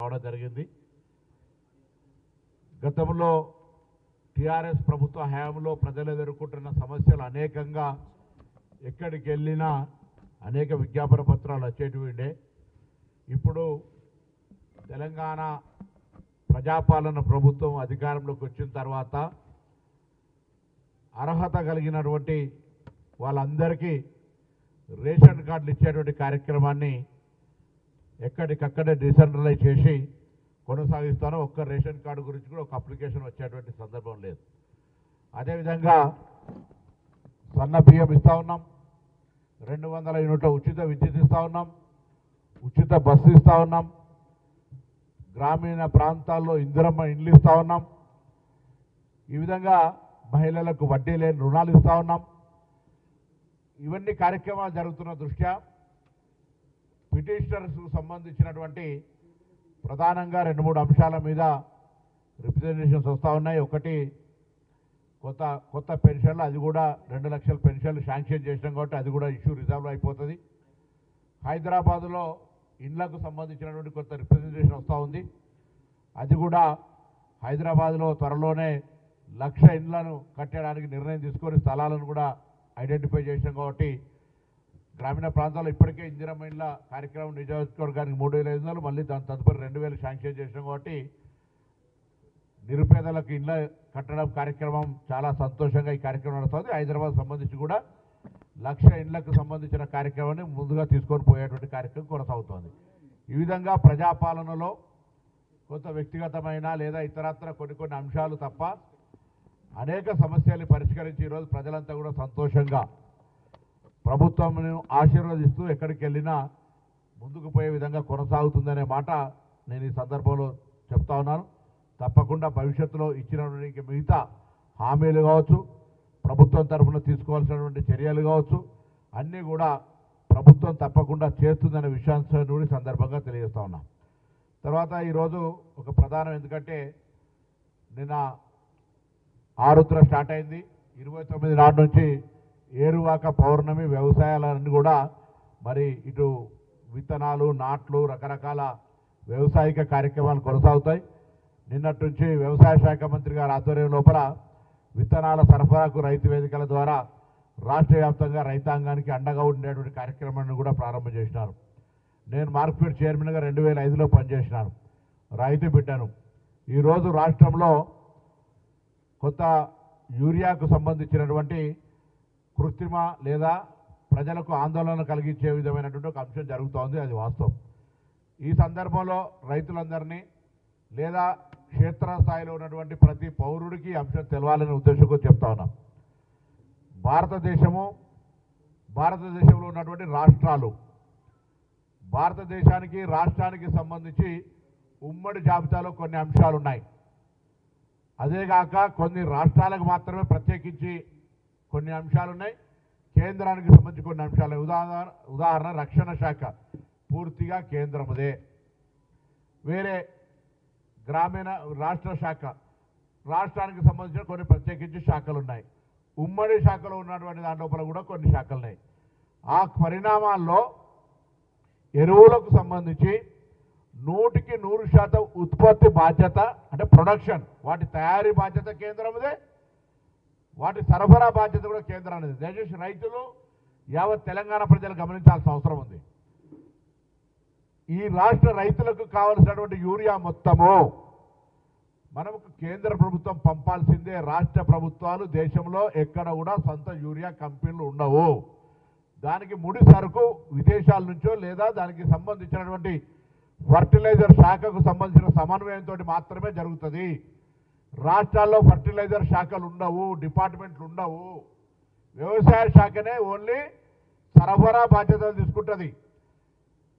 రావడం జరిగింది. గతంలో టీఆర్ఎస్ ప్రభుత్వ హయాంలో ప్రజలు ఎదుర్కొంటున్న సమస్యలు అనేకంగా ఎక్కడికి వెళ్ళినా అనేక విజ్ఞాపన పత్రాలు వచ్చేటివి. ఇప్పుడు తెలంగాణ ప్రజాపాలన ప్రభుత్వం అధికారంలోకి వచ్చిన తర్వాత అర్హత కలిగినటువంటి వాళ్ళందరికీ రేషన్ కార్డులు ఇచ్చేటువంటి కార్యక్రమాన్ని ఎక్కడికక్కడే డిసెంట్రలైజ్ చేసి కొనసాగిస్తాను. ఒక్క రేషన్ కార్డు గురించి కూడా ఒక అప్లికేషన్ వచ్చేటువంటి సందర్భం లేదు. అదేవిధంగా సన్న బియ్యం ఇస్తూ ఉన్నాం, 200 యూనిట్ల ఉచిత విద్యుత్ ఇస్తూ ఉన్నాం, ఉచిత బస్సు ఇస్తూ ఉన్నాం, గ్రామీణ ప్రాంతాల్లో ఇందిరమ్మ ఇండ్లు ఇస్తూ ఉన్నాం. ఈ విధంగా మహిళలకు వడ్డీ లేని రుణాలు ఇస్తూ ఉన్నాం. ఇవన్నీ కార్యక్రమాలు జరుగుతున్న దృష్ట్యా పిటిషనర్స్కు సంబంధించినటువంటి ప్రధానంగా 2-3 అంశాల మీద రిప్రజెంటేషన్స్ వస్తూ ఉన్నాయి. ఒకటి కొత్త పెన్షన్లు, అది కూడా 2 లక్షల పెన్షన్లు శాంక్షన్ చేసినాం కాబట్టి అది కూడా ఇష్యూ రిజాల్వ్ అయిపోతుంది. హైదరాబాదులో ఇండ్లకు సంబంధించినటువంటి కొత్త రిప్రజెంటేషన్ వస్తూ ఉంది. అది కూడా హైదరాబాద్లో త్వరలోనే 1,00,000 ఇండ్లను కట్టడానికి నిర్ణయం తీసుకొని స్థలాలను కూడా ఐడెంటిఫై చేసినాం కాబట్టి గ్రామీణ ప్రాంతాల్లో ఇప్పటికే ఇందిరమ్మ ఇండ్ల కార్యక్రమం నియోజకవర్గానికి 3,500, మళ్ళీ దాని తదుపరి 2,000 శాంక్షన్ చేసినాం కాబట్టి నిరుపేదలకు ఇండ్ల కట్టడం కార్యక్రమం చాలా సంతోషంగా ఈ కార్యక్రమం నడుస్తుంది. హైదరాబాద్ సంబంధించి కూడా 1,00,000 ఇండ్లకు సంబంధించిన కార్యక్రమాన్ని ముందుగా తీసుకొని పోయేటువంటి కార్యక్రమం కొనసాగుతోంది. ఈ విధంగా ప్రజాపాలనలో కొంత వ్యక్తిగతమైన లేదా ఇతరత్ర కొన్ని అంశాలు తప్ప అనేక సమస్యల్ని పరిష్కరించి ఈరోజు ప్రజలంతా కూడా సంతోషంగా ప్రభుత్వంను ఆశీర్వదిస్తూ ఎక్కడికి వెళ్ళినా ముందుకు పోయే విధంగా కొనసాగుతుందనే మాట నేను ఈ సందర్భంలో చెప్తా ఉన్నాను. తప్పకుండా భవిష్యత్తులో ఇచ్చినటువంటి మిగతా హామీలు కావచ్చు, ప్రభుత్వం తరఫున తీసుకోవాల్సినటువంటి చర్యలు కావచ్చు, అన్నీ కూడా ప్రభుత్వం తప్పకుండా చేస్తుందనే విషయాన్ని కూడా సందర్భంగా తెలియజేస్తా ఉన్నాం. తర్వాత ఈరోజు ఒక ప్రధానం, ఎందుకంటే నిన్న ఆరుద్ర స్టార్ట్ అయింది. 29 నాటి నుంచి ఏరువాక పౌర్ణమి వ్యవసాయాలన్నీ కూడా మరి ఇటు విత్తనాలు, నాట్లు, రకరకాల వ్యవసాయిక కార్యక్రమాలు కొనసాగుతాయి. నిన్నటి నుంచి వ్యవసాయ శాఖ మంత్రి గారి ఆధ్వర్యం లోపల విత్తనాల సరఫరాకు రైతు వేదికల ద్వారా రాష్ట్ర వ్యాప్తంగా రైతాంగానికి అండగా ఉండేటువంటి కార్యక్రమాన్ని కూడా ప్రారంభం చేసినారు. నేను మార్కెట్ చైర్మన్గా 2005లో పనిచేసినాను, రైతు బిడ్డను. ఈరోజు రాష్ట్రంలో కొత్త యూరియాకు సంబంధించినటువంటి కృత్రిమ లేదా ప్రజలకు ఆందోళన కలిగించే విధమైనటువంటి ఒక అంశం జరుగుతోంది, అది వాస్తవం. ఈ సందర్భంలో రైతులందరినీ లేదా క్షేత్రస్థాయిలో ఉన్నటువంటి ప్రతి పౌరుడికి అంశం తెలవాలనే ఉద్దేశంతో చెప్తా ఉన్నాం. భారతదేశంలో ఉన్నటువంటి రాష్ట్రాలు, భారతదేశానికి రాష్ట్రానికి సంబంధించి ఉమ్మడి జాబితాలో కొన్ని అంశాలు ఉన్నాయి. అదేగాక కొన్ని రాష్ట్రాలకు మాత్రమే ప్రత్యేకించి కొన్ని అంశాలు ఉన్నాయి, కేంద్రానికి సంబంధించి కొన్ని అంశాలు. ఉదాహరణ రక్షణ శాఖ పూర్తిగా కేంద్రముదే, వేరే గ్రామీణ రాష్ట్ర శాఖ రాష్ట్రానికి సంబంధించిన కొన్ని ప్రత్యేకించి శాఖలు ఉన్నాయి. ఉమ్మడి శాఖలో ఉన్నటువంటి దాంట్లో కూడా కొన్ని శాఖలు ఉన్నాయి. ఆ పరిణామాల్లో ఎరువులకు సంబంధించి 100% ఉత్పత్తి బాధ్యత, అంటే ప్రొడక్షన్, వాటి తయారీ బాధ్యత కేంద్రముదే, వాటి సరఫరా బాధ్యత కూడా కేంద్రానిది. దయచేసి రైతులు, యావత్ తెలంగాణ ప్రజలు గమనించాల్సిన అవసరం ఉంది. ఈ రాష్ట్ర రైతులకు కావలసినటువంటి యూరియా మొత్తము మనకు కేంద్ర ప్రభుత్వం పంపాల్సిందే. రాష్ట్ర ప్రభుత్వాలు దేశంలో ఎక్కడ కూడా సొంత యూరియా కంపెనీలు ఉండవు. దానికి ముడి సరుకు విదేశాల నుంచో లేదా దానికి సంబంధించినటువంటి ఫర్టిలైజర్ శాఖకు సంబంధించిన సమన్వయంతో మాత్రమే జరుగుతుంది. రాష్ట్రాల్లో ఫర్టిలైజర్ శాఖలు ఉండవు, డిపార్ట్మెంట్లు ఉండవు. వ్యవసాయ శాఖనే ఓన్లీ సరఫరా బాధ్యతలు తీసుకుంటుంది.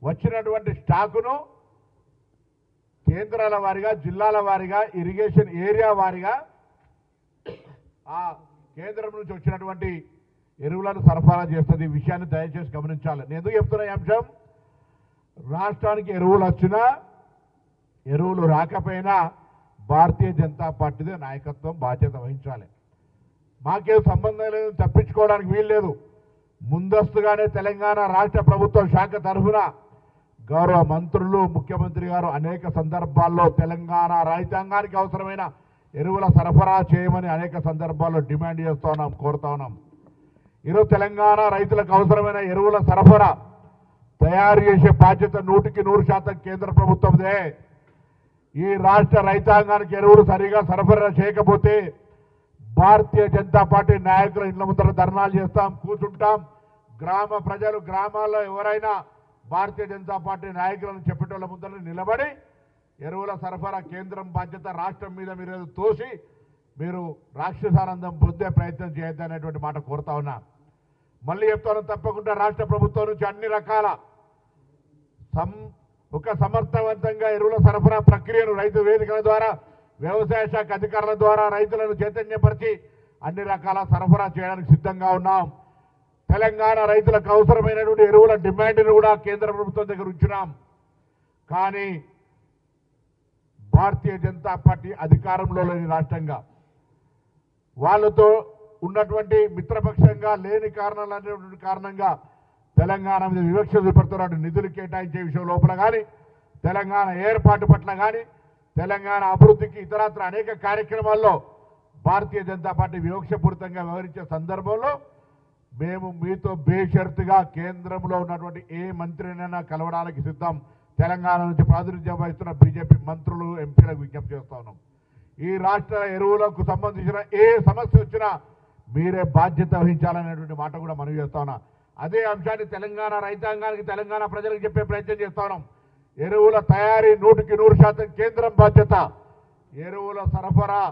వచ్చినటువంటి స్టాకును కేంద్రాల వారీగా, జిల్లాల వారీగా, ఇరిగేషన్ ఏరియా వారీగా ఆ కేంద్రం నుంచి వచ్చినటువంటి ఎరువులను సరఫరా చేస్తుంది. ఈ విషయాన్ని దయచేసి గమనించాలి. నేను ఎందుకు చెప్తున్నా ఈ అంశం, రాష్ట్రానికి ఎరువులు వచ్చినా ఎరువులు రాకపోయినా భారతీయ జనతా పార్టీదే నాయకత్వం బాధ్యత వహించాలి. మాకేం సంబంధం లేదు, తప్పించుకోవడానికి వీలు లేదు. ముందస్తుగానే తెలంగాణ రాష్ట్ర ప్రభుత్వం శాఖ తరఫున గౌరవ మంత్రులు ముఖ్యమంత్రి గారు అనేక సందర్భాల్లో తెలంగాణ రైతాంగానికి అవసరమైన ఎరువుల సరఫరా చేయమని అనేక సందర్భాల్లో డిమాండ్ చేస్తూ ఉన్నాం, కోరుతా ఉన్నాం. ఈరోజు తెలంగాణ రైతులకు అవసరమైన ఎరువుల సరఫరా తయారు చేసే బాధ్యత 100% కేంద్ర ప్రభుత్వందే. ఈ రాష్ట్ర రైతాంగానికి ఎరువులు సరిగా సరఫరా చేయకపోతే భారతీయ జనతా పార్టీ నాయకుల ఇళ్ల ముందర ధర్నాలు చేస్తాం, కూర్చుంటాం. గ్రామ ప్రజలు గ్రామాల్లో ఎవరైనా భారతీయ జనతా పార్టీ నాయకులను చెప్పేటోళ్ళ ముందర నిలబడి ఎరువుల సరఫరా కేంద్రం బాధ్యత రాష్ట్రం మీద మీరు తోసి మీరు రాక్షసానందం పొందే ప్రయత్నం చేయొద్దనేటువంటి మాట కోరుతా ఉన్నా. మళ్ళీ చెప్తాను, తప్పకుండా రాష్ట్ర ప్రభుత్వం నుంచి అన్ని రకాల ఒక సమర్థవంతంగా ఎరువుల సరఫరా ప్రక్రియను రైతు వేదికల ద్వారా వ్యవసాయ శాఖ అధికారుల ద్వారా రైతులను చైతన్యపరిచి అన్ని రకాల సరఫరా చేయడానికి సిద్ధంగా ఉన్నాం. తెలంగాణ రైతులకు అవసరమైనటువంటి ఎరువుల డిమాండ్ను కూడా కేంద్ర ప్రభుత్వం దగ్గర ఉంచినాం. కానీ భారతీయ జనతా పార్టీ అధికారంలో లేని రాష్ట్రంగా వాళ్ళతో ఉన్నటువంటి మిత్రపక్షంగా లేని కారణంగా తెలంగాణ మీద వివక్ష చూపెడుతున్నట్టు నిధులు కేటాయించే విషయం లోపల కానీ, తెలంగాణ ఏర్పాటు పట్ల కానీ, తెలంగాణ అభివృద్ధికి ఇతరత్ర అనేక కార్యక్రమాల్లో భారతీయ జనతా పార్టీ వివక్షపూరితంగా వ్యవహరించే సందర్భంలో మేము మీతో బేషరతుగా కేంద్రంలో ఉన్నటువంటి ఏ మంత్రినైనా కలవడానికి సిద్ధం. తెలంగాణ నుంచి ప్రాతినిధ్యం వహిస్తున్న బీజేపీ మంత్రులు ఎంపీలకు విజ్ఞప్తి చేస్తా ఉన్నాం. ఈ రాష్ట్ర ఎరువులకు సంబంధించిన ఏ సమస్య వచ్చినా మీరే బాధ్యత వహించాలనేటువంటి మాట కూడా మనం చేస్తా ఉన్నాం. అదే అంశాన్ని తెలంగాణ రైతాంగానికి తెలంగాణ ప్రజలకు చెప్పే ప్రయత్నం చేస్తా ఉన్నాం. ఎరువుల తయారీ 100% కేంద్రం బాధ్యత. ఎరువుల సరఫరా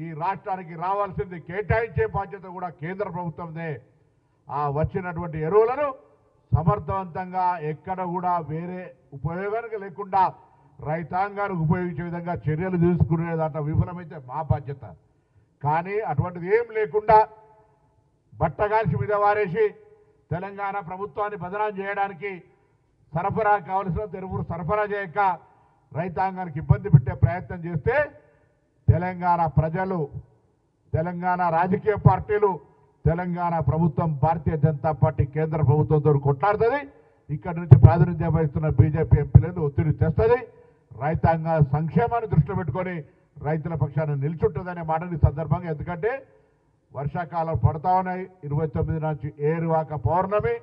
ఈ రాష్ట్రానికి రావాల్సింది కేటాయించే బాధ్యత కూడా కేంద్ర ప్రభుత్వందే. ఆ వచ్చినటువంటి ఎరువులను సమర్థవంతంగా ఎక్కడ కూడా వేరే ఉపయోగానికి లేకుండా రైతాంగానికి ఉపయోగించే విధంగా చర్యలు తీసుకునే దాంట్లో విఫలమైతే మా బాధ్యత. కానీ అటువంటిది ఏం లేకుండా బట్టగాల్చి మీద వారేసి తెలంగాణ ప్రభుత్వాన్ని బదనాం చేయడానికి సరఫరా కావలసిన ఎరువులు సరఫరా చేయక రైతాంగానికి ఇబ్బంది పెట్టే ప్రయత్నం చేస్తే తెలంగాణ ప్రజలు, తెలంగాణ రాజకీయ పార్టీలు, తెలంగాణ ప్రభుత్వం, భారతీయ జనతా పార్టీ కేంద్ర ప్రభుత్వంతో కొట్లాడుతుంది. ఇక్కడ నుంచి ప్రాతినిధ్యం వహిస్తున్న బీజేపీ ఎంపీలను ఒత్తిడి తెస్తుంది. రైతాంగ సంక్షేమాన్ని దృష్టిలో పెట్టుకొని రైతుల పక్షాన్ని నిల్చుంటుందనే మాటని సందర్భంగా, ఎందుకంటే వర్షాకాలం పడతా ఉన్నాయి. 29 నుంచి ఏరువాక పౌర్ణమి.